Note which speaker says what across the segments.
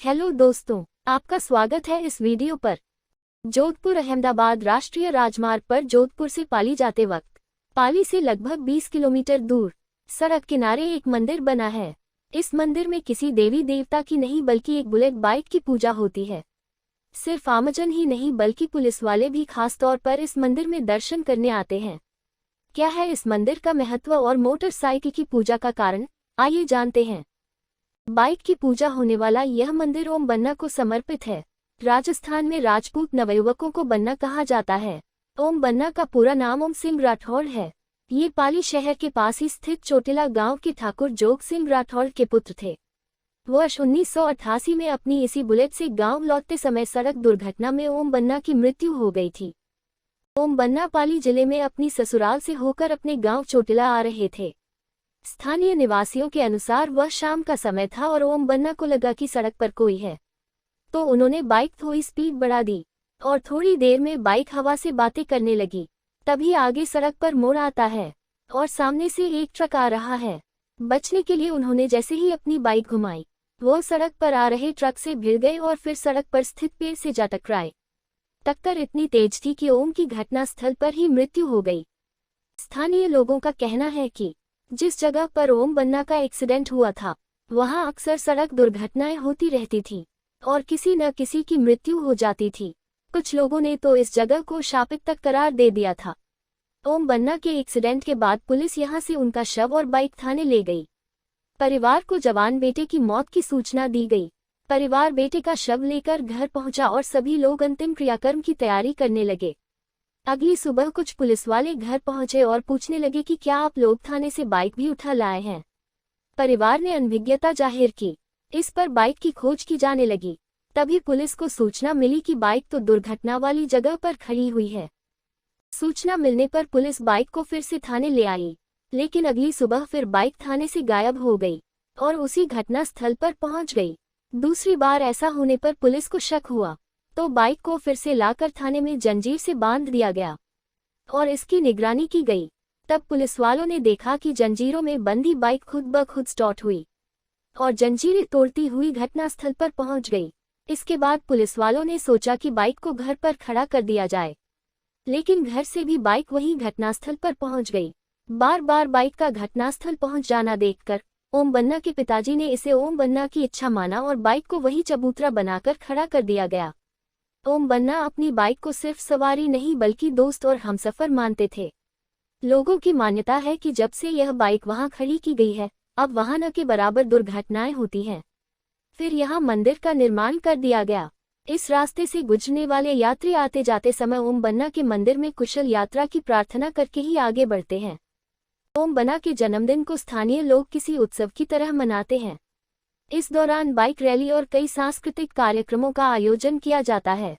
Speaker 1: Hello दोस्तों, आपका स्वागत है इस वीडियो पर। जोधपुर अहमदाबाद राष्ट्रीय राजमार्ग पर जोधपुर से पाली जाते वक्त पाली से लगभग 20 किलोमीटर दूर सड़क किनारे एक मंदिर बना है। इस मंदिर में किसी देवी देवता की नहीं बल्कि एक बुलेट बाइक की पूजा होती है। सिर्फ आमजन ही नहीं बल्कि पुलिस वाले भी खास तौर पर इस मंदिर में दर्शन करने आते हैं। क्या है इस मंदिर का महत्व और मोटरसाइकिल की पूजा का कारण, आइए जानते हैं। बाइक की पूजा होने वाला यह मंदिर ओम बन्ना को समर्पित है। राजस्थान में राजपूत नवयुवकों को बन्ना कहा जाता है। ओम बन्ना का पूरा नाम ओम सिंह राठौड़ है। ये पाली शहर के पास ही स्थित चोटिला गांव के ठाकुर जोग सिंह राठौड़ के पुत्र थे। वर्ष 1988 में अपनी इसी बुलेट से गांव लौटते समय सड़क दुर्घटना में ओम बन्ना की मृत्यु हो गई थी। ओम बन्ना पाली जिले में अपनी ससुराल से होकर अपने गांव चोटिला आ रहे थे। स्थानीय निवासियों के अनुसार वह शाम का समय था और ओम बन्ना को लगा कि सड़क पर कोई है, तो उन्होंने बाइक थोड़ी स्पीड बढ़ा दी और थोड़ी देर में बाइक हवा से बातें करने लगी। तभी आगे सड़क पर मोड़ आता है और सामने से एक ट्रक आ रहा है। बचने के लिए उन्होंने जैसे ही अपनी बाइक घुमाई, वो सड़क पर आ रहे ट्रक से भिड़ गए और फिर सड़क पर स्थित पेड़ से जा टकराए। टक्कर इतनी तेज थी कि ओम की घटनास्थल पर ही मृत्यु हो गई। स्थानीय लोगों का कहना है कि जिस जगह पर ओम बन्ना का एक्सीडेंट हुआ था, वहां अक्सर सड़क दुर्घटनाएं होती रहती थी और किसी न किसी की मृत्यु हो जाती थी। कुछ लोगों ने तो इस जगह को शापित तक करार दे दिया था। ओम बन्ना के एक्सीडेंट के बाद पुलिस यहां से उनका शव और बाइक थाने ले गई। परिवार को जवान बेटे की मौत की सूचना दी गई। परिवार बेटे का शव लेकर घर पहुंचा और सभी लोग अंतिम क्रियाकर्म की तैयारी करने लगे। अगली सुबह कुछ पुलिस वाले घर पहुंचे और पूछने लगे कि क्या आप लोग थाने से बाइक भी उठा लाए हैं। परिवार ने अनभिज्ञता जाहिर की। इस पर बाइक की खोज की जाने लगी। तभी पुलिस को सूचना मिली कि बाइक तो दुर्घटना वाली जगह पर खड़ी हुई है। सूचना मिलने पर पुलिस बाइक को फिर से थाने ले आई, लेकिन अगली सुबह फिर बाइक थाने से गायब हो गई और उसी घटनास्थल पर पहुंच गई। दूसरी बार ऐसा होने पर पुलिस को शक हुआ, तो बाइक को फिर से लाकर थाने में जंजीर से बांध दिया गया और इसकी निगरानी की गई। तब पुलिस वालों ने देखा कि जंजीरों में बंधी बाइक खुद ब खुद स्टार्ट हुई और जंजीरें तोड़ती हुई घटनास्थल पर पहुंच गई। इसके बाद पुलिस वालों ने सोचा कि बाइक को घर पर खड़ा कर दिया जाए, लेकिन घर से भी बाइक वही घटनास्थल पर पहुंच गई। बार बार बाइक का घटनास्थल पहुंच जाना देखकर ओम बन्ना के पिताजी ने इसे ओम बन्ना की इच्छा माना और बाइक को वही चबूतरा बनाकर खड़ा कर दिया गया। ओम बन्ना अपनी बाइक को सिर्फ सवारी नहीं बल्कि दोस्त और हमसफर मानते थे। लोगों की मान्यता है कि जब से यह बाइक वहां खड़ी की गई है, अब वहां न के बराबर दुर्घटनाएं होती हैं। फिर यहां मंदिर का निर्माण कर दिया गया। इस रास्ते से गुजरने वाले यात्री आते जाते समय ओम बन्ना के मंदिर में कुशल यात्रा की प्रार्थना करके ही आगे बढ़ते हैं। ओम बन्ना के जन्मदिन को स्थानीय लोग किसी उत्सव की तरह मनाते हैं। इस दौरान बाइक रैली और कई सांस्कृतिक कार्यक्रमों का आयोजन किया जाता है।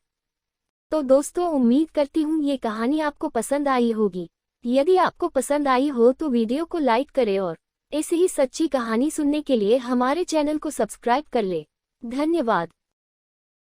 Speaker 1: तो दोस्तों, उम्मीद करती हूँ ये कहानी आपको पसंद आई होगी। यदि आपको पसंद आई हो तो वीडियो को लाइक करें और ऐसे ही सच्ची कहानी सुनने के लिए हमारे चैनल को सब्सक्राइब कर ले। धन्यवाद।